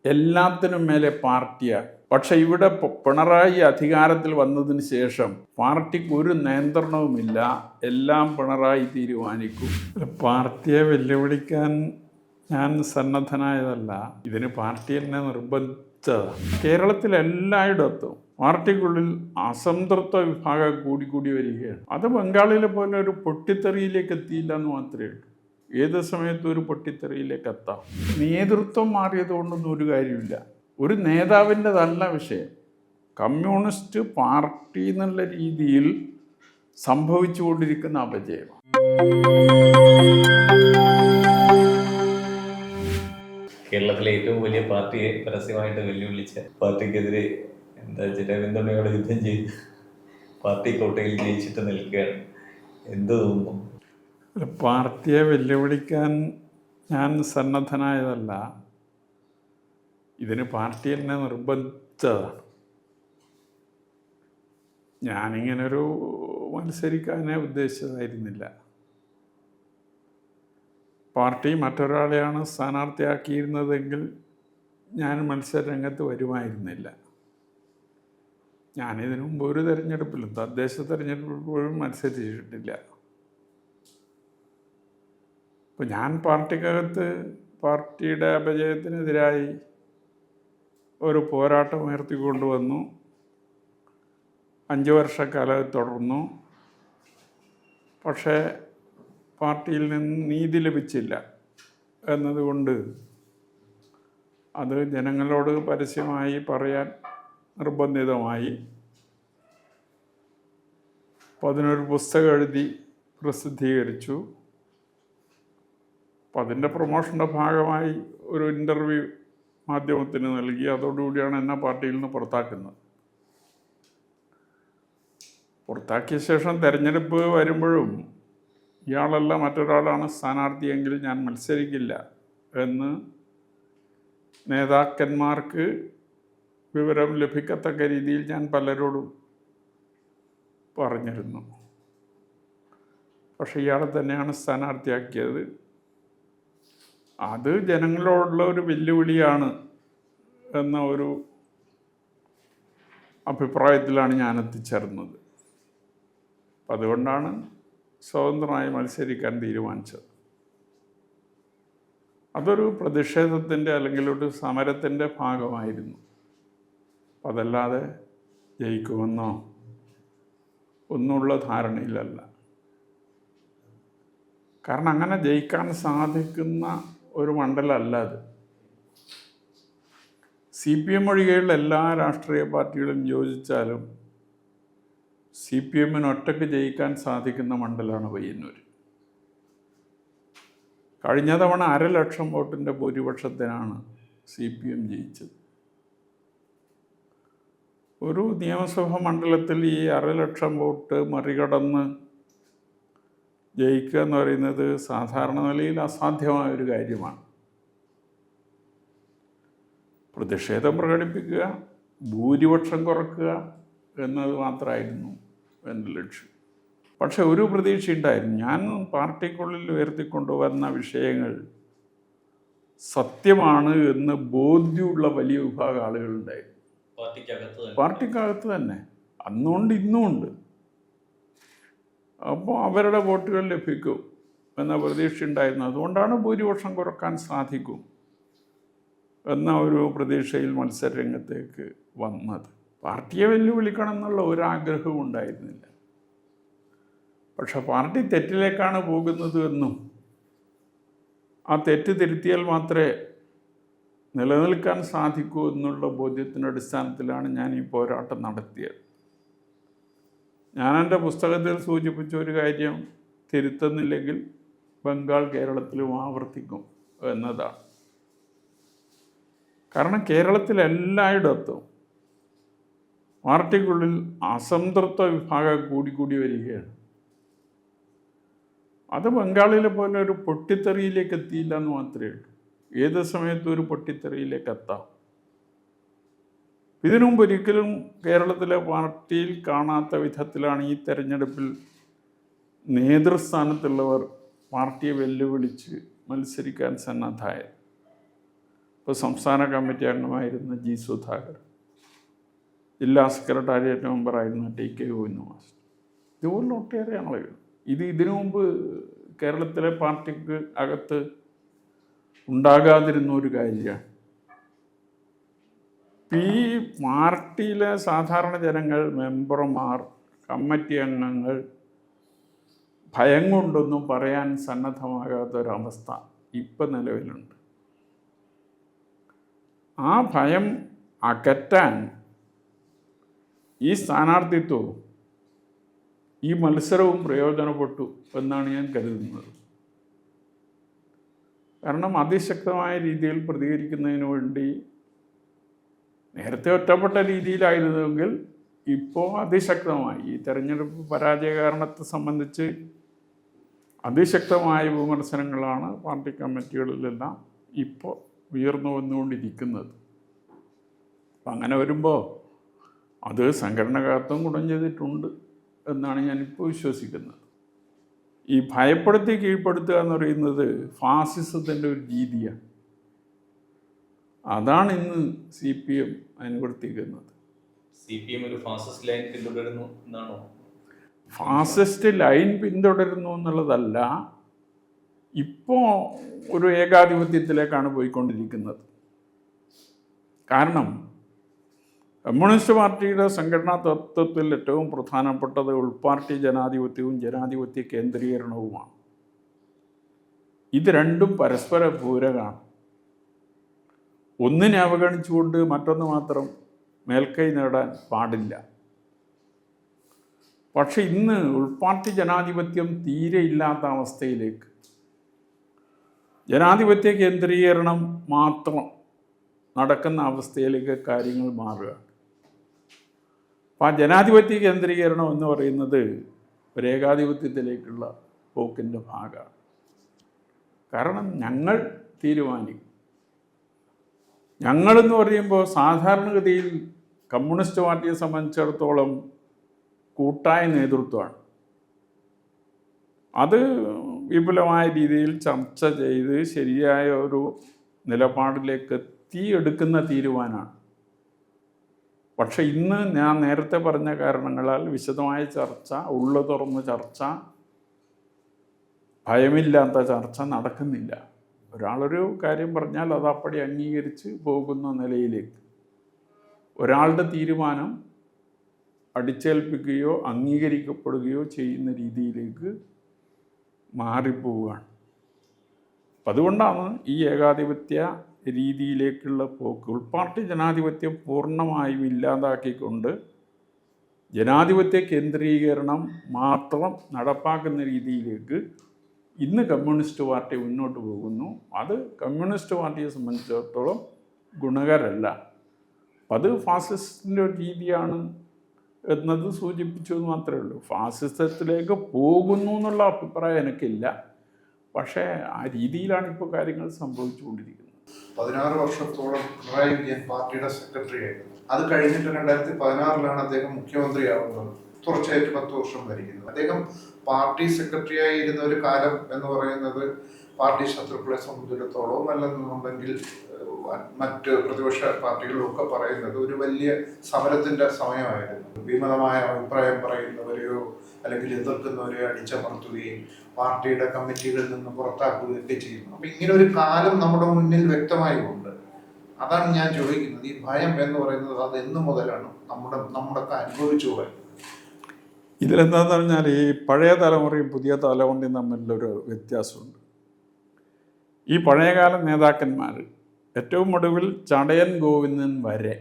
എല്ലാത്തിനും മേലെ പാർട്ടിയാണ്. പക്ഷെ ഇവിടെ പിണറായി അധികാരത്തിൽ വന്നതിന് ശേഷം പാർട്ടിക്ക് ഒരു നിയന്ത്രണവുമില്ല, എല്ലാം പിണറായി തീരുമാനിക്കും. പാർട്ടിയെ വെല്ലുവിളിക്കാൻ ഞാൻ സന്നദ്ധനായതല്ല, ഇതിന് പാർട്ടി എന്നെ നിർബന്ധിച്ചതാണ്. കേരളത്തിൽ എല്ലായിടത്തും പാർട്ടിക്കുള്ളിൽ അസംതൃപ്ത വിഭാഗം കൂടി വരികയാണ്. അത് ബംഗാളിലെ പോലെ ഒരു പൊട്ടിത്തെറിയിലേക്ക് എത്തിയില്ല എന്ന് മാത്രമേ ഉള്ളൂ. ഏത് സമയത്തും ഒരു പൊട്ടിത്തെറിയിലേക്ക് എത്താം. നേതൃത്വം മാറിയതുകൊണ്ടൊന്നും ഒരു കാര്യമില്ല. ഒരു നേതാവിൻ്റെതല്ല വിഷയം. കമ്മ്യൂണിസ്റ്റ് പാർട്ടി എന്നുള്ള രീതിയിൽ സംഭവിച്ചുകൊണ്ടിരിക്കുന്ന അപജയമാണ്. കേരളത്തിലെ ഏറ്റവും വലിയ പാർട്ടിയെ പരസ്യമായിട്ട് വെല്ലുവിളിച്ച പാർട്ടിക്കെതിരെ ജനപിന്തുണയോടെ യുദ്ധം ചെയ്ത് പാർട്ടി കോട്ടയിൽ ജയിച്ചിട്ട് നിൽക്കുകയാണ്. എന്ത് തോന്നുന്നു? പാർട്ടിയെ വെല്ലുവിളിക്കാൻ ഞാൻ സന്നദ്ധനായതല്ല, ഇതിന് പാർട്ടി എന്നെ നിർബന്ധിച്ചതാണ്. ഞാനിങ്ങനൊരു മത്സരിക്കാനേ ഉദ്ദേശിച്ചതായിരുന്നില്ല. പാർട്ടി മറ്റൊരാളെയാണ് സ്ഥാനാർത്ഥിയാക്കിയിരുന്നതെങ്കിൽ ഞാൻ മത്സരരംഗത്ത് വരുമായിരുന്നില്ല. ഞാനിതിനു മുമ്പ് ഒരു തെരഞ്ഞെടുപ്പിലും തദ്ദേശ തെരഞ്ഞെടുപ്പിലും മത്സരിച്ചിട്ടില്ല. അപ്പോൾ ഞാൻ പാർട്ടിക്കകത്ത് പാർട്ടിയുടെ അപജയത്തിനെതിരായി ഒരു പോരാട്ടം ഉയർത്തിക്കൊണ്ടുവന്നു. 5 വർഷക്കാലം തുടർന്നു. പക്ഷേ പാർട്ടിയിൽ നിന്ന് നീതി ലഭിച്ചില്ല എന്നതുകൊണ്ട് അത് ജനങ്ങളോട് പരസ്യമായി പറയാൻ നിർബന്ധിതമായി. അപ്പോൾ അതിനൊരു പുസ്തകം എഴുതി പ്രസിദ്ധീകരിച്ചു. അപ്പം അതിൻ്റെ പ്രൊമോഷൻ്റെ ഭാഗമായി ഒരു ഇൻ്റർവ്യൂ മാധ്യമത്തിന് നൽകി. അതോടുകൂടിയാണ് എന്നെ പാർട്ടിയിൽ നിന്ന് പുറത്താക്കുന്നത്. പുറത്താക്കിയ ശേഷം തെരഞ്ഞെടുപ്പ് വരുമ്പോഴും ഇയാളല്ല മറ്റൊരാളാണ് സ്ഥാനാർത്ഥിയെങ്കിൽ ഞാൻ മത്സരിക്കില്ല എന്ന് നേതാക്കന്മാർക്ക് വിവരം ലഭിക്കത്തക്ക രീതിയിൽ ഞാൻ പലരോടും പറഞ്ഞിരുന്നു. പക്ഷെ ഇയാളെ തന്നെയാണ് സ്ഥാനാർത്ഥിയാക്കിയത്. അത് ജനങ്ങളോടുള്ള ഒരു വെല്ലുവിളിയാണ് എന്ന ഒരു അഭിപ്രായത്തിലാണ് ഞാൻ എത്തിച്ചേർന്നത്. അതുകൊണ്ടാണ് സ്വതന്ത്രമായി മത്സരിക്കാൻ തീരുമാനിച്ചത്. അതൊരു പ്രതിഷേധത്തിൻ്റെ അല്ലെങ്കിൽ ഒരു സമരത്തിൻ്റെ ഭാഗമായിരുന്നു. അതല്ലാതെ ജയിക്കുമെന്നോ ഒന്നുമുള്ള ധാരണയിലല്ല. കാരണം അങ്ങനെ ജയിക്കാൻ സാധിക്കുന്ന ഒരു മണ്ഡലമല്ല അത്. CPM ഒഴികെയുള്ള എല്ലാ രാഷ്ട്രീയ പാർട്ടികളും യോജിച്ചാലും CPM ഒറ്റയ്ക്ക് ജയിക്കാൻ സാധിക്കുന്ന മണ്ഡലമാണ് പയ്യന്നൂർ. കഴിഞ്ഞ തവണ 1,00,000 വോട്ടിൻ്റെ ഭൂരിപക്ഷത്തിനാണ് CPM ജയിച്ചത്. ഒരു നിയമസഭാ മണ്ഡലത്തിൽ ഈ 1,00,000 വോട്ട് മറികടന്ന് ജയിക്കുക എന്ന് പറയുന്നത് സാധാരണ നിലയിൽ അസാധ്യമായൊരു കാര്യമാണ്. പ്രതിഷേധം പ്രകടിപ്പിക്കുക, ഭൂരിപക്ഷം കുറയ്ക്കുക എന്നത് മാത്രമായിരുന്നു എൻ്റെ ലക്ഷ്യം. പക്ഷെ ഒരു പ്രതീക്ഷ ഉണ്ടായിരുന്നു. ഞാൻ പാർട്ടിക്കുള്ളിൽ ഉയർത്തിക്കൊണ്ടുവന്ന വിഷയങ്ങൾ സത്യമാണ് എന്ന് ബോധ്യമുള്ള വലിയ വിഭാഗം ആളുകളുണ്ടായിരുന്നു. പാർട്ടിക്കകത്ത് തന്നെ അന്നുകൊണ്ട് ഇന്നുമുണ്ട്. അപ്പോൾ അവരുടെ വോട്ടുകൾ ലഭിക്കും എന്ന പ്രതീക്ഷ ഉണ്ടായിരുന്നു. അതുകൊണ്ടാണ് ഭൂരിപക്ഷം കുറക്കാൻ സാധിക്കും എന്ന ഒരു പ്രതീക്ഷയിൽ മത്സരരംഗത്തേക്ക് വന്നത്. പാർട്ടിയെ വെല്ലുവിളിക്കണം എന്നുള്ള ഒരാഗ്രഹവും ഉണ്ടായിരുന്നില്ല. പക്ഷെ പാർട്ടി തെറ്റിലേക്കാണ് പോകുന്നത് എന്നും ആ തെറ്റ് തിരുത്തിയാൽ മാത്രമേ നിലനിൽക്കാൻ സാധിക്കൂ എന്നുള്ള ബോധ്യത്തിൻ്റെ അടിസ്ഥാനത്തിലാണ് ഞാൻ ഈ പോരാട്ടം നടത്തിയത്. ഞാൻ എൻ്റെ പുസ്തകത്തിൽ സൂചിപ്പിച്ച ഒരു കാര്യം തിരുത്തുന്നില്ലെങ്കിൽ ബംഗാൾ കേരളത്തിലും ആവർത്തിക്കും എന്നതാണ്. കാരണം കേരളത്തിൽ എല്ലായിടത്തും പാർട്ടിക്കുള്ളിൽ അസംതൃപ്ത വിഭാഗം കൂടി വരികയാണ്. അത് ബംഗാളിലെ പോലെ ഒരു പൊട്ടിത്തെറിയിലേക്ക് എത്തിയില്ല എന്ന് മാത്രമേ ഉള്ളൂ. ഏത് സമയത്തും ഒരു പൊട്ടിത്തെറിയിലേക്ക് എത്താം. ഇതിനു മുമ്പ് ഒരിക്കലും കേരളത്തിലെ പാർട്ടിയിൽ കാണാത്ത വിധത്തിലാണ് ഈ തെരഞ്ഞെടുപ്പിൽ നേതൃസ്ഥാനത്തുള്ളവർ പാർട്ടിയെ വെല്ലുവിളിച്ച് മത്സരിക്കാൻ സന്നദ്ധമായത്. ഇപ്പോൾ സംസ്ഥാന കമ്മിറ്റി അംഗമായിരുന്ന ജി സുധാകർ, ജില്ലാ സെക്രട്ടേറിയറ്റ് മെമ്പറായിരുന്ന ടി കെ ഗോവിന്ദ മാസ്റ്റർ, ഇതുപോലെ ഒട്ടേറെ ആളുകൾ. ഇതിനു മുമ്പ് കേരളത്തിലെ പാർട്ടിക്ക് അകത്ത് ഉണ്ടാകാതിരുന്ന ഒരു കാര്യമാണ്. ഈ പാർട്ടിയിലെ സാധാരണ ജനങ്ങൾ, മെമ്പർമാർ, കമ്മിറ്റി അംഗങ്ങൾ ഭയം കൊണ്ടൊന്നും പറയാൻ സന്നദ്ധമാകാത്തൊരവസ്ഥ ഇപ്പം നിലവിലുണ്ട്. ആ ഭയം അകറ്റാൻ ഈ സ്ഥാനാർത്ഥിത്വവും ഈ മത്സരവും പ്രയോജനപ്പെട്ടു എന്നാണ് ഞാൻ കരുതുന്നത്. കാരണം അതിശക്തമായ രീതിയിൽ പ്രതികരിക്കുന്നതിന് വേണ്ടി, നേരത്തെ ഒറ്റപ്പെട്ട രീതിയിലായിരുന്നുവെങ്കിൽ ഇപ്പോൾ അതിശക്തമായി ഈ തെരഞ്ഞെടുപ്പ് പരാജയ കാരണത്തെ സംബന്ധിച്ച് അതിശക്തമായ വിമർശനങ്ങളാണ് പാർട്ടി കമ്മിറ്റികളിലെല്ലാം ഇപ്പോൾ ഉയർന്നു വന്നുകൊണ്ടിരിക്കുന്നത്. അപ്പം അങ്ങനെ വരുമ്പോൾ അത് സംഘടനകത്തും ഗുണം ചെയ്തിട്ടുണ്ട് എന്നാണ് ഞാനിപ്പോൾ വിശ്വസിക്കുന്നത്. ഈ ഭയപ്പെടുത്തി കീഴ്പ്പെടുത്തുക എന്ന് പറയുന്നത് ഫാസിസത്തിൻ്റെ ഒരു രീതിയാണ്. അതാണ് ഇന്ന് CPM അനുവർത്തിക്കുന്നത്. CPM ഒരു ഫാസിസ്റ്റ് ലൈൻ പിന്തുടരുന്നു എന്നാണോ? ഫാസിസ്റ്റ് ലൈൻ പിന്തുടരുന്നു എന്നുള്ളതല്ല, ഇപ്പോൾ ഒരു ഏകാധിപത്യത്തിലേക്കാണ് പോയിക്കൊണ്ടിരിക്കുന്നത്. കാരണം കമ്മ്യൂണിസ്റ്റ് പാർട്ടിയുടെ സംഘടനാ തത്വത്തിൽ ഏറ്റവും പ്രധാനപ്പെട്ടത് ഉൾപാർട്ടി ജനാധിപത്യവും ജനാധിപത്യ കേന്ദ്രീകരണവുമാണ്. ഇത് രണ്ടും പരസ്പര പൂരകമാണ്. ഒന്നിനെ അവഗണിച്ചുകൊണ്ട് മറ്റൊന്ന് മാത്രം മേൽക്കൈ നേടാൻ പാടില്ല. പക്ഷെ ഇന്ന് ഉൾപാർട്ടി ജനാധിപത്യം തീരെ ഇല്ലാത്ത അവസ്ഥയിലേക്ക്, ജനാധിപത്യ കേന്ദ്രീകരണം മാത്രം നടക്കുന്ന അവസ്ഥയിലേക്ക് കാര്യങ്ങൾ മാറുകയാണ്. അപ്പം ആ ജനാധിപത്യ കേന്ദ്രീകരണം എന്ന് പറയുന്നത് ഒരു ഏകാധിപത്യത്തിലേക്കുള്ള പോക്കിൻ്റെ ഭാഗമാണ്. കാരണം ഞങ്ങൾ തീരുമാനിക്കും. ഞങ്ങളെന്ന് പറയുമ്പോൾ സാധാരണഗതിയിൽ കമ്മ്യൂണിസ്റ്റ് പാർട്ടിയെ സംബന്ധിച്ചിടത്തോളം കൂട്ടായ നേതൃത്വമാണ്. അത് വിപുലമായ രീതിയിൽ ചർച്ച ചെയ്ത് ശരിയായ ഒരു നിലപാടിലേക്ക് എത്തിയെടുക്കുന്ന തീരുമാനമാണ്. പക്ഷെ ഇന്ന് ഞാൻ നേരത്തെ പറഞ്ഞ കാരണങ്ങളാൽ വിശദമായ ചർച്ച, ഉള്ളു തുറന്ന ചർച്ച, ഭയമില്ലാത്ത ചർച്ച നടക്കുന്നില്ല. ഒരാളൊരു കാര്യം പറഞ്ഞാൽ അത് അപ്പടി അംഗീകരിച്ച് പോകുന്ന നിലയിലേക്ക്, ഒരാളുടെ തീരുമാനം അടിച്ചേൽപ്പിക്കുകയോ അംഗീകരിക്കപ്പെടുകയോ ചെയ്യുന്ന രീതിയിലേക്ക് മാറിപ്പോവുകയാണ്. അപ്പം അതുകൊണ്ടാണ് ഈ ഏകാധിപത്യ രീതിയിലേക്കുള്ള പോക്ക്. ഉൾപാർട്ടി ജനാധിപത്യം പൂർണ്ണമായും ഇല്ലാതാക്കിക്കൊണ്ട് ജനാധിപത്യ കേന്ദ്രീകരണം മാത്രം നടപ്പാക്കുന്ന രീതിയിലേക്ക് ഇന്ന് കമ്മ്യൂണിസ്റ്റ് പാർട്ടി മുന്നോട്ട് പോകുന്നു. അത് കമ്മ്യൂണിസ്റ്റ് പാർട്ടിയെ സംബന്ധിച്ചിടത്തോളം ഗുണകരമല്ല. അത് ഫാസിസത്തിൻ്റെ ഒരു രീതിയാണ് എന്നത് സൂചിപ്പിച്ചു എന്ന് മാത്രമേ ഉള്ളൂ. ഫാസിസത്തിലേക്ക് പോകുന്നു എന്നുള്ള അഭിപ്രായം എനിക്കില്ല. പക്ഷേ ആ രീതിയിലാണ് ഇപ്പോൾ കാര്യങ്ങൾ സംഭവിച്ചുകൊണ്ടിരിക്കുന്നത്. 16 വർഷത്തോളം പിണറായി വിജയൻ പാർട്ടിയുടെ സെക്രട്ടറി ആയിരുന്നു. അത് കഴിഞ്ഞിട്ട് 2016 അദ്ദേഹം മുഖ്യമന്ത്രിയാവുന്നത്. തുടർച്ചയായിട്ട് 10 വർഷം ഭരിക്കുന്നത്. അദ്ദേഹം പാർട്ടി സെക്രട്ടറി ആയിരുന്ന ഒരു കാലം എന്ന് പറയുന്നത് പാർട്ടി ശത്രുക്കളെ സംബന്ധിച്ചിടത്തോളം, അല്ലെന്നുണ്ടെങ്കിൽ മറ്റ് പ്രതിപക്ഷ പാർട്ടികളൊക്കെ പറയുന്നത് ഒരു വലിയ സമരത്തിന്റെ സമയമായിരുന്നു. വിമതമായ അഭിപ്രായം പറയുന്നവരെയോ അല്ലെങ്കിൽ എതിർക്കുന്നവരെയോ അടിച്ചമർത്തുകയും പാർട്ടിയുടെ കമ്മിറ്റികളിൽ നിന്ന് പുറത്താക്കുകയൊക്കെ ചെയ്യുന്നു. അപ്പൊ ഇങ്ങനെ ഒരു കാലം നമ്മുടെ മുന്നിൽ വ്യക്തമായി ഉണ്ട്. അതാണ് ഞാൻ ചോദിക്കുന്നത്, ഈ ഭയം എന്ന് പറയുന്നത് അത് എന്ന് മുതലാണ് നമ്മളൊക്കെ അനുഭവിച്ചു പോയത്? ഇതിലെന്താണെന്ന് പറഞ്ഞാൽ ഈ പഴയ തലമുറയും പുതിയ തലമുറയും തമ്മിലൊരു വ്യത്യാസമുണ്ട്. ഈ പഴയകാല നേതാക്കന്മാർ ഏറ്റവും ഒടുവിൽ ചടയൻ ഗോവിന്ദൻ വരെ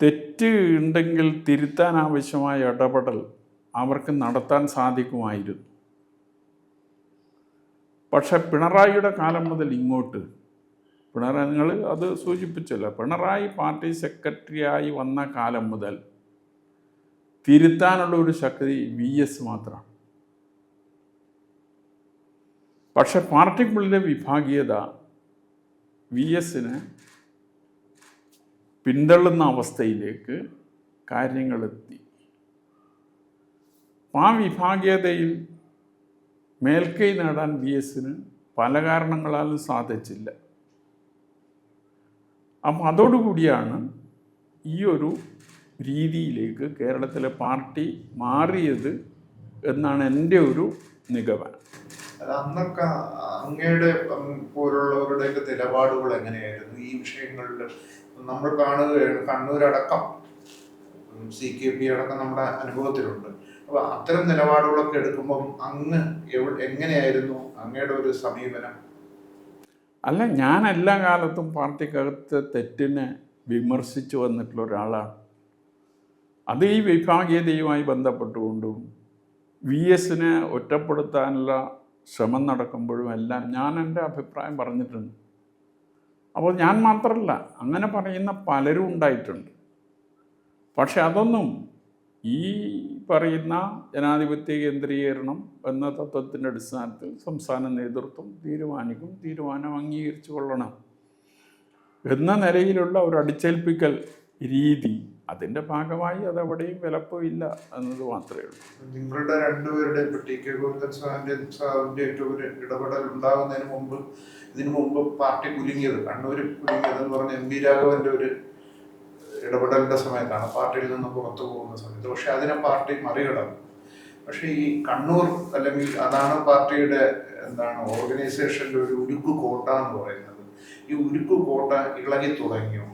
തെറ്റ് ഉണ്ടെങ്കിൽ തിരുത്താൻ ആവശ്യമായ ഇടപെടൽ അവർക്ക് നടത്താൻ സാധിക്കുമായിരുന്നു. പക്ഷെ പിണറായിയുടെ കാലം മുതൽ ഇങ്ങോട്ട്, പിണറായി നിങ്ങൾ അത് സൂചിപ്പിച്ചല്ലോ, പിണറായി പാർട്ടി സെക്രട്ടറിയായി വന്ന കാലം മുതൽ തിരുത്താനുള്ള ഒരു ശക്തി VS മാത്രമാണ്. പക്ഷെ പാർട്ടിക്കുള്ളിലെ വിഭാഗീയത VSനെ പിന്തള്ളുന്ന അവസ്ഥയിലേക്ക് കാര്യങ്ങളെത്തി. ആ വിഭാഗീയതയിൽ മേൽക്കൈ നേടാൻ VSന് പല കാരണങ്ങളാലും സാധിച്ചില്ല. അപ്പം അതോടുകൂടിയാണ് ഈ ഒരു രീതിയിലേക്ക് കേരളത്തിലെ പാർട്ടി മാറിയത് എന്നാണ് എൻ്റെ ഒരു നിഗമനം. അന്നൊക്കെ അങ്ങയുടെ പോലുള്ളവരുടെയൊക്കെ നിലപാടുകൾ എങ്ങനെയായിരുന്നു ഈ വിഷയങ്ങളിൽ? നമ്മൾ കാണുകയാണ്, കണ്ണൂരടക്കം CKP അടക്കം നമ്മുടെ അനുഭവത്തിലുണ്ട്. അപ്പൊ അത്തരം നിലപാടുകളൊക്കെ എടുക്കുമ്പം അങ്ങ് എങ്ങനെയായിരുന്നു അങ്ങയുടെ ഒരു സമീപനം? അല്ല, ഞാൻ എല്ലാ കാലത്തും പാർട്ടിക്കകത്ത് തെറ്റിനെ വിമർശിച്ചു വന്നിട്ടുള്ള ഒരാളാണ്. അത് ഈ വിഭാഗീയതയുമായി ബന്ധപ്പെട്ടുകൊണ്ടും VS ഒറ്റപ്പെടുത്താനുള്ള ശ്രമം നടക്കുമ്പോഴും എല്ലാം ഞാൻ എൻ്റെ അഭിപ്രായം പറഞ്ഞിട്ടുണ്ട്. അപ്പോൾ ഞാൻ മാത്രമല്ല, അങ്ങനെ പറയുന്ന പലരും ഉണ്ടായിട്ടുണ്ട്. പക്ഷെ അതൊന്നും ഈ പറയുന്ന ജനാധിപത്യ കേന്ദ്രീകരണം എന്ന തത്വത്തിൻ്റെ അടിസ്ഥാനത്തിൽ സംസ്ഥാന നേതൃത്വം തീരുമാനിക്കും, തീരുമാനം അംഗീകരിച്ചു കൊള്ളണം എന്ന നിലയിലുള്ള ഒരു അടിച്ചേൽപ്പിക്കൽ രീതി, അതിൻ്റെ ഭാഗമായി അതെവിടെയും വിലപ്പോയില്ല എന്നത് മാത്രമേ ഉള്ളൂ. നിങ്ങളുടെ രണ്ടുപേരുടെ TK ഗോവിന്ദൻ സാറിൻ്റെ ഏറ്റവും ഒരു ഇടപെടൽ ഉണ്ടാകുന്നതിന് ഇതിനു മുമ്പ് പാർട്ടി കുലുങ്ങിയത്, കണ്ണൂർ കുലുങ്ങിയതെന്ന് പറഞ്ഞ MP രാഘവന്റെ ഒരു ഇടപെടലിന്റെ സമയത്താണ്, പാർട്ടിയിൽ നിന്ന് പുറത്തു പോകുന്ന സമയത്ത്. പക്ഷെ അതിനെ പാർട്ടി മറികടന്നു. പക്ഷെ ഈ കണ്ണൂർ, അല്ലെങ്കിൽ അതാണ് പാർട്ടിയുടെ ഓർഗനൈസേഷന്റെ ഒരു ഉരുക്കു കോട്ട എന്ന് പറയുന്നത്. ഈ ഉരുക്കു കോട്ട ഇളകി തുടങ്ങിയോ?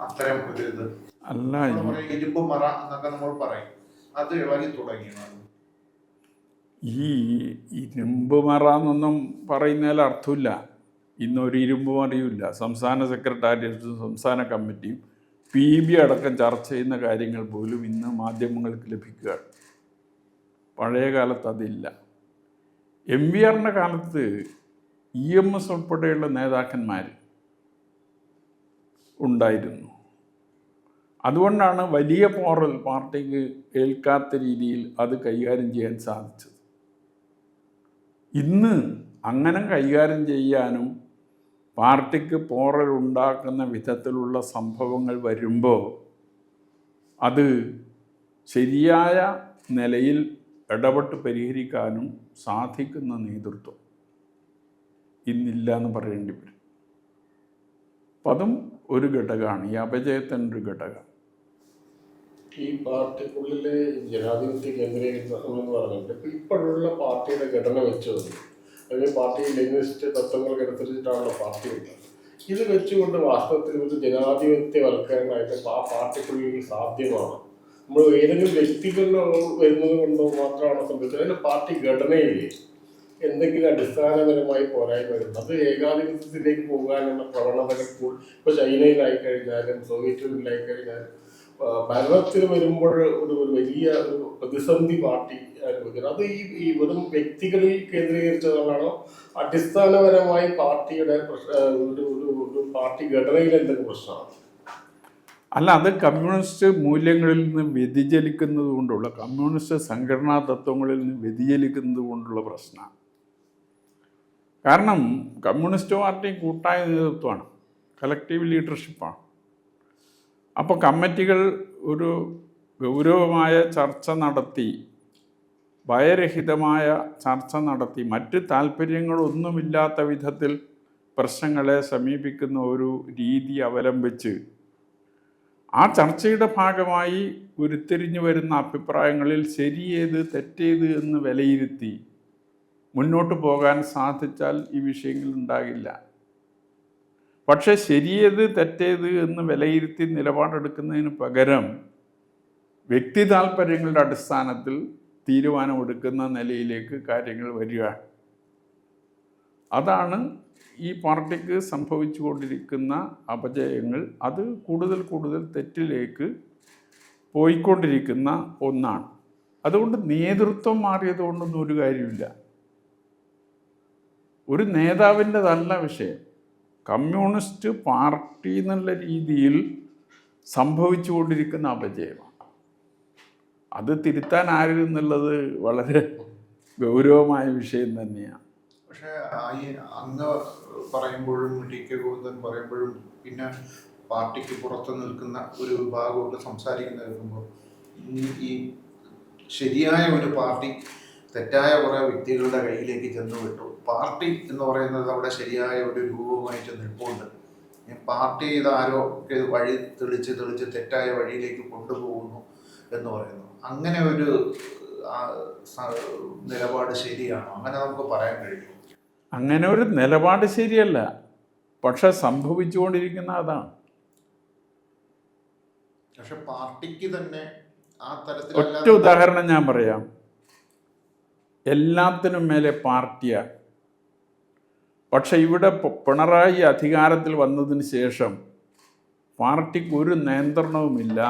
അത്തരം ഒരു ഇത് അല്ല, ഇരുമ്പ് മറ എന്നൊക്കെ നമ്മൾ പറയും, അത് ഇളകി തുടങ്ങിയോ? ഈ ഇരുമ്പ് മറ എന്നൊന്നും പറയുന്നതിൽ അർത്ഥമില്ല. ഇന്നൊരു ഇരുമ്പ് മറിയില്ല. സംസ്ഥാന സെക്രട്ടേറിയറ്റും സംസ്ഥാന കമ്മിറ്റിയും PB അടക്കം ചർച്ച ചെയ്യുന്ന കാര്യങ്ങൾ പോലും ഇന്ന് മാധ്യമങ്ങൾക്ക് ലഭിക്കുകയാണ്. പഴയ കാലത്ത് അതില്ല. MVRന്റെ കാലത്ത് EMS ഉൾപ്പെടെയുള്ള നേതാക്കന്മാർ ഉണ്ടായിരുന്നു. അതുകൊണ്ടാണ് വലിയ പോറൽ പാർട്ടിക്ക് ഏൽക്കാത്ത രീതിയിൽ അത് കൈകാര്യം ചെയ്യാൻ സാധിച്ചത്. ഇന്ന് അങ്ങനെ കൈകാര്യം ചെയ്യാനും പാർട്ടിക്ക് പോറൽ ഉണ്ടാക്കുന്ന വിധത്തിലുള്ള സംഭവങ്ങൾ വരുമ്പോൾ അത് ശരിയായ നിലയിൽ ഇടപെട്ട് പരിഹരിക്കാനും സാധിക്കുന്ന നേതൃത്വം ഇന്നില്ല എന്ന് പറയേണ്ടി വരും. അപ്പം അതും ഒരു ഘടകമാണ്, ഈ അപജയത്തിൻ്റെ ഒരു ഘടകം. ഈ പാർട്ടിക്കുള്ളിലെ ജനാധിപത്യ കേന്ദ്രീകരണം എന്ന് പറഞ്ഞിട്ട് ഇപ്പോഴുള്ള പാർട്ടിയുടെ ഘടന വെച്ചത്, അല്ലെങ്കിൽ പാർട്ടി ലെനിനിസ്റ്റ് തത്വങ്ങൾക്കനുസരിച്ചിട്ടാണല്ലോ പാർട്ടി ഉള്ളത്. ഇത് വെച്ചുകൊണ്ട് വാസ്തവത്തിൽ ഒരു ജനാധിപത്യവൽക്കരണമായിട്ട് ആ പാർട്ടിക്കുള്ളിൽ സാധ്യമാണ്. നമ്മൾ ഏതെങ്കിലും വ്യക്തികളിൽ വരുന്നത് കൊണ്ടോ മാത്രമാണ് സംഭവിച്ചത്. അതിൻ്റെ പാർട്ടി ഘടനയിൽ എന്തെങ്കിലും അടിസ്ഥാനപരമായി പോരായ്മ വരുന്നത്, അത് ഏകാധിപത്യത്തിലേക്ക് പോകാനുള്ള പ്രവണതകൾ ഇപ്പോൾ ചൈനയിലായി കഴിഞ്ഞാലും സോവിയറ്റ് യൂണിയനിലായി കഴിഞ്ഞാലും ഭരണത്തിൽ വരുമ്പോൾ ഒരു വലിയ ഒരു പ്രതിസന്ധി പാർട്ടി അനുഭവിക്കുന്നത്. അത് ഈ വെറും വ്യക്തികളിൽ കേന്ദ്രീകരിച്ചതാണോ, അടിസ്ഥാനപരമായി പാർട്ടിയുടെ ഒരു പാർട്ടി ഘടനയിൽ എന്തെങ്കിലും പ്രശ്നമാണ്? അല്ല, അത് കമ്മ്യൂണിസ്റ്റ് മൂല്യങ്ങളിൽ നിന്ന് വ്യതിചലിക്കുന്നത് കൊണ്ടുള്ള, കമ്മ്യൂണിസ്റ്റ് സംഘടനാ തത്വങ്ങളിൽ നിന്ന് വ്യതിചലിക്കുന്നത് കൊണ്ടുള്ള പ്രശ്നമാണ്. കാരണം കമ്മ്യൂണിസ്റ്റ് പാർട്ടി കൂട്ടായ നേതൃത്വമാണ്, കളക്റ്റീവ് ലീഡർഷിപ്പാണ്. അപ്പോൾ കമ്മിറ്റികൾ ഒരു ഗൗരവമായ ചർച്ച നടത്തി, ഭയരഹിതമായ ചർച്ച നടത്തി, മറ്റ് താല്പര്യങ്ങളൊന്നുമില്ലാത്ത വിധത്തിൽ പ്രശ്നങ്ങളെ സമീപിക്കുന്ന ഒരു രീതി അവലംബിച്ച് ആ ചർച്ചയുടെ ഭാഗമായി ഉരുത്തിരിഞ്ഞു വരുന്ന അഭിപ്രായങ്ങളിൽ ശരിയേത് തെറ്റേത് എന്ന് വിലയിരുത്തി മുന്നോട്ട് പോകാൻ സാധിച്ചാൽ ഈ വിഷയങ്ങൾ ഉണ്ടാകില്ല. പക്ഷെ ശരിയേത് തെറ്റേത് എന്ന് വിലയിരുത്തി നിലപാടെടുക്കുന്നതിന് പകരം വ്യക്തി താല്പര്യങ്ങളുടെ അടിസ്ഥാനത്തിൽ തീരുമാനമെടുക്കുന്ന നിലയിലേക്ക് കാര്യങ്ങൾ വരിക, അതാണ് ഈ പാർട്ടിക്ക് സംഭവിച്ചു കൊണ്ടിരിക്കുന്ന അപജയങ്ങൾ. അത് കൂടുതൽ കൂടുതൽ തെറ്റിലേക്ക് പോയിക്കൊണ്ടിരിക്കുന്ന ഒന്നാണ്. അതുകൊണ്ട് നേതൃത്വം മാറിയത് കൊണ്ടൊന്നും ഒരു കാര്യമില്ല. ഒരു നേതാവിൻ്റെതല്ല വിഷയം, കമ്മ്യൂണിസ്റ്റ് പാർട്ടി എന്നുള്ള രീതിയിൽ സംഭവിച്ചു കൊണ്ടിരിക്കുന്ന അപജയമാണ്. അത് തിരുത്താൻ ആരെന്നുള്ളത് വളരെ ഗൗരവമായ വിഷയം തന്നെയാണ്. പക്ഷേ ഈ അങ്ങ് പറയുമ്പോഴും TK ഗോവിന്ദൻ പറയുമ്പോഴും പിന്നെ പാർട്ടിക്ക് പുറത്ത് നിൽക്കുന്ന ഒരു വിഭാഗമൊക്കെ സംസാരിക്കുന്ന കേൾക്കുമ്പോൾ ഈ ശരിയായ ഒരു പാർട്ടി തെറ്റായ കുറേ വ്യക്തികളുടെ കയ്യിലേക്ക് ചെന്നു വിട്ടു പാർട്ടി എന്ന് പറയുന്നത് അവിടെ ശരിയായ ഒരു രൂപമായിട്ട് നിൽപ്പുണ്ട്. പാർട്ടി ഇതാരോ ഒക്കെ വഴി തെളിച്ച് തെറ്റായ വഴിയിലേക്ക് കൊണ്ടുപോകുന്നു എന്ന് പറയുന്നു. അങ്ങനെ ഒരു നിലപാട് ശരിയാണോ? അങ്ങനെ നമുക്ക് പറയാൻ കഴിയും? അങ്ങനെ ഒരു നിലപാട് ശരിയല്ല, പക്ഷെ സംഭവിച്ചുകൊണ്ടിരിക്കുന്ന അതാണ്. പക്ഷെ പാർട്ടിക്ക് തന്നെ ആ തരത്തിൽ ഒറ്റ ഉദാഹരണം ഞാൻ പറയാം. എല്ലാത്തിനും മേലെ പാർട്ടിയാണ്. പക്ഷെ ഇവിടെ പിണറായി അധികാരത്തിൽ വന്നതിന് ശേഷം പാർട്ടിക്ക് ഒരു നിയന്ത്രണവുമില്ല,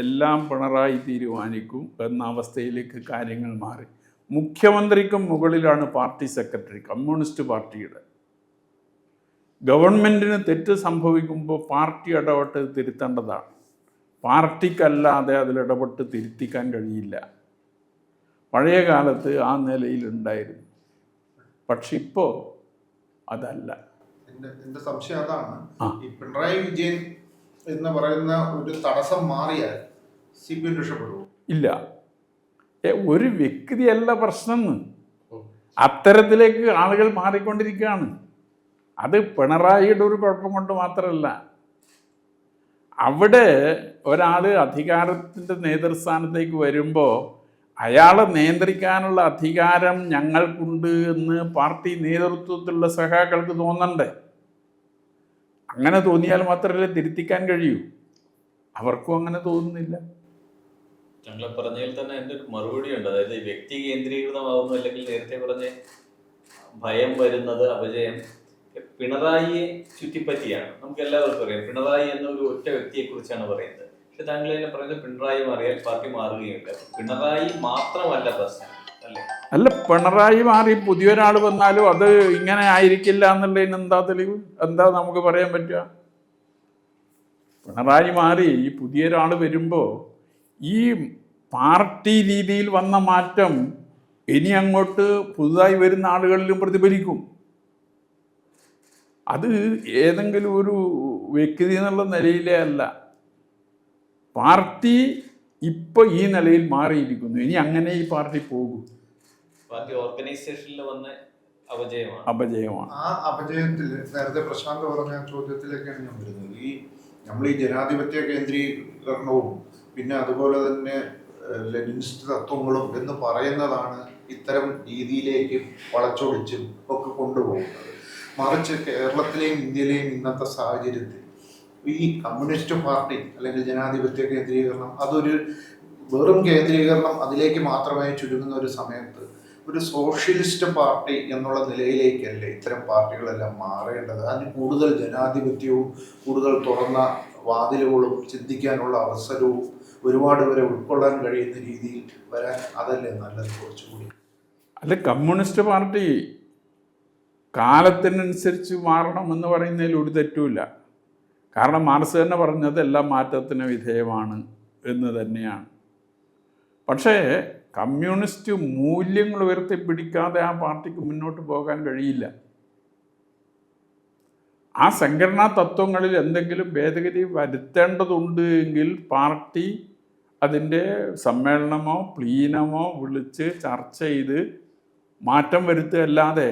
എല്ലാം പിണറായി തീരുമാനിക്കും എന്ന അവസ്ഥയിലേക്ക് കാര്യങ്ങൾ മാറി. മുഖ്യമന്ത്രിക്കും മുകളിലാണ് പാർട്ടി സെക്രട്ടറി, കമ്മ്യൂണിസ്റ്റ് പാർട്ടിയുടെ. ഗവൺമെൻറ്റിന് തെറ്റ് സംഭവിക്കുമ്പോൾ പാർട്ടി ഇടപെട്ട് തിരുത്തേണ്ടതാണ്. പാർട്ടിക്കല്ലാതെ അതിലിടപെട്ട് തിരുത്തിക്കാൻ കഴിയില്ല. പഴയ കാലത്ത് ആ നിലയിലുണ്ടായിരുന്നു, പക്ഷെ ഇപ്പോൾ അതല്ല. എൻ്റെ സംശയം അതാണ്. ആ. ഈ പിണറായി വിജയൻ എന്ന് പറയുന്ന ഒരു തടസ്സം മാറിയാൽ CPM രക്ഷപ്പെടുമോ? ഇല്ല, ഒരു വ്യക്തിയല്ല പ്രശ്നം. അത്തരത്തിലേക്ക് ആളുകൾ മാറിക്കൊണ്ടിരിക്കുകയാണ്. അത് പിണറായിയുടെ ഒരു കുഴപ്പം കൊണ്ട് മാത്രമല്ല. അവിടെ ഒരാൾ അധികാരത്തിൻ്റെ നേതൃസ്ഥാനത്തേക്ക് വരുമ്പോൾ അയാളെ നിയന്ത്രിക്കാനുള്ള അധികാരം ഞങ്ങൾക്കുണ്ട് എന്ന് പാർട്ടി നേതൃത്വത്തിലുള്ള സഖാക്കൾക്ക് തോന്നണ്ടേ? അങ്ങനെ തോന്നിയാൽ മാത്രമല്ലേ തിരുത്തിക്കാൻ കഴിയൂ. അവർക്കും അങ്ങനെ തോന്നുന്നില്ല. ഞങ്ങൾ പറഞ്ഞതിൽ തന്നെ എൻ്റെ ഒരു മറുപടി ഉണ്ട്. അതായത് വ്യക്തി കേന്ദ്രീകൃതമാകുന്നു, അല്ലെങ്കിൽ നേരത്തെ പറഞ്ഞ ഭയം വരുന്നത്, അപജയം പിണറായിയെ ചുറ്റിപ്പറ്റിയാണ്. നമുക്ക് എല്ലാവർക്കും അറിയാം പിണറായി എന്ന ഒരു ഒറ്റ വ്യക്തിയെ കുറിച്ചാണ് പറയുന്നത്. പക്ഷെ താങ്കൾ തന്നെ പറയുന്നത് പിണറായി മാറിയാൽ പാർട്ടി മാറുകയുണ്ട്. പിണറായി മാത്രമല്ല പ്രശ്നം അല്ലേ? അല്ല, പിണറായി മാറി പുതിയൊരാൾ വന്നാലും അത് ഇങ്ങനെ ആയിരിക്കില്ല എന്നുള്ളതിന് എന്താ തെളിവ്? എന്താ നമുക്ക് പറയാൻ പറ്റുക? പിണറായി മാറി ഈ പുതിയൊരാൾ വരുമ്പോൾ ഈ പാർട്ടി രീതിയിൽ വന്ന മാറ്റം ഇനി അങ്ങോട്ട് പുതുതായി വരുന്ന ആളുകളിലും പ്രതിഫലിക്കും. അത് ഏതെങ്കിലും ഒരു വ്യക്തി എന്നുള്ള നിലയിലേ അല്ല. പാർട്ടി ഇപ്പോൾ ഈ നിലയിൽ മാറിയിരിക്കുന്നു. ഇനി അങ്ങനെ ഈ പാർട്ടി പോകും. പാർട്ടി ഓർഗനൈസേഷനിൽ വന്ന അപജയമാണ്. ആ അപജയത്തിൽ നേരത്തെ പ്രശാന്ത് പറഞ്ഞ ചോദ്യത്തിലേക്കാണ് ഞാൻ വരുന്നത്. നമ്മൾ ഈ ജനാധിപത്യ കേന്ദ്രീകരണവും പിന്നെ അതുപോലെ തന്നെ ലെനിനിസ്റ്റ് തത്വങ്ങളും എന്ന് പറയുന്നതാണ് ഇത്തരം രീതിയിലേക്ക് വളച്ചൊടിച്ചും ഒക്കെ കൊണ്ടുപോകുന്നത്. മറിച്ച് കേരളത്തിലെയും ഇന്ത്യയിലെയും ഇന്നത്തെ സാഹചര്യത്തിൽ ഈ കമ്മ്യൂണിസ്റ്റ് പാർട്ടി അല്ലെങ്കിൽ ജനാധിപത്യ കേന്ദ്രീകരണം അതൊരു വെറും കേന്ദ്രീകരണം അതിലേക്ക് മാത്രമായി ചുരുങ്ങുന്ന ഒരു സമയത്ത് ഒരു സോഷ്യലിസ്റ്റ് പാർട്ടി എന്നുള്ള നിലയിലേക്കല്ലേ ഇത്തരം പാർട്ടികളെല്ലാം മാറേണ്ടത്? അതിന് കൂടുതൽ ജനാധിപത്യവും കൂടുതൽ തുറന്ന വാതിലുകളും ചിന്തിക്കാനുള്ള അവസരവും ഒരുപാട് പേരെ ഉൾക്കൊള്ളാൻ കഴിയുന്ന രീതിയിൽ വരാൻ അതല്ലേ നല്ലത് കുറച്ചുകൂടി? അല്ല, കമ്മ്യൂണിസ്റ്റ് പാർട്ടി കാലത്തിനനുസരിച്ച് മാറണം എന്ന് പറയുന്നതിൽ ഒരു തെറ്റുമില്ല. കാരണം മാർക്സ് തന്നെ പറഞ്ഞത് എല്ലാം മാറ്റത്തിന് വിധേയമാണ് എന്ന് തന്നെയാണ്. പക്ഷേ കമ്മ്യൂണിസ്റ്റ് മൂല്യങ്ങൾ ഉയർത്തിപ്പിടിക്കാതെ ആ പാർട്ടിക്ക് മുന്നോട്ട് പോകാൻ കഴിയില്ല. ആ സംഘടനാ തത്വങ്ങളിൽ എന്തെങ്കിലും ഭേദഗതി വരുത്തേണ്ടതുണ്ട് എങ്കിൽ പാർട്ടി അതിൻ്റെ സമ്മേളനമോ പ്ലീനമോ വിളിച്ച് ചർച്ച ചെയ്ത് മാറ്റം വരുത്തുകയല്ലാതെ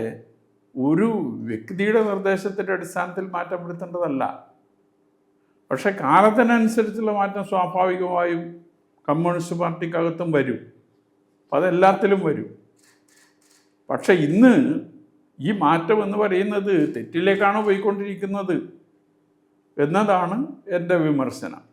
ഒരു വ്യക്തിയുടെ നിർദ്ദേശത്തിൻ്റെ അടിസ്ഥാനത്തിൽ മാറ്റം വരുത്തേണ്ടതല്ല. പക്ഷെ കാലത്തിനനുസരിച്ചുള്ള മാറ്റം സ്വാഭാവികമായും കമ്മ്യൂണിസ്റ്റ് പാർട്ടിക്കകത്തും വരും. അപ്പം അതെല്ലാത്തിലും വരും. പക്ഷെ ഇന്ന് ഈ മാറ്റം എന്ന് പറയുന്നത് തെറ്റിലേക്കാണ് പോയിക്കൊണ്ടിരിക്കുന്നത് എന്നതാണ് എൻ്റെ വിമർശനം.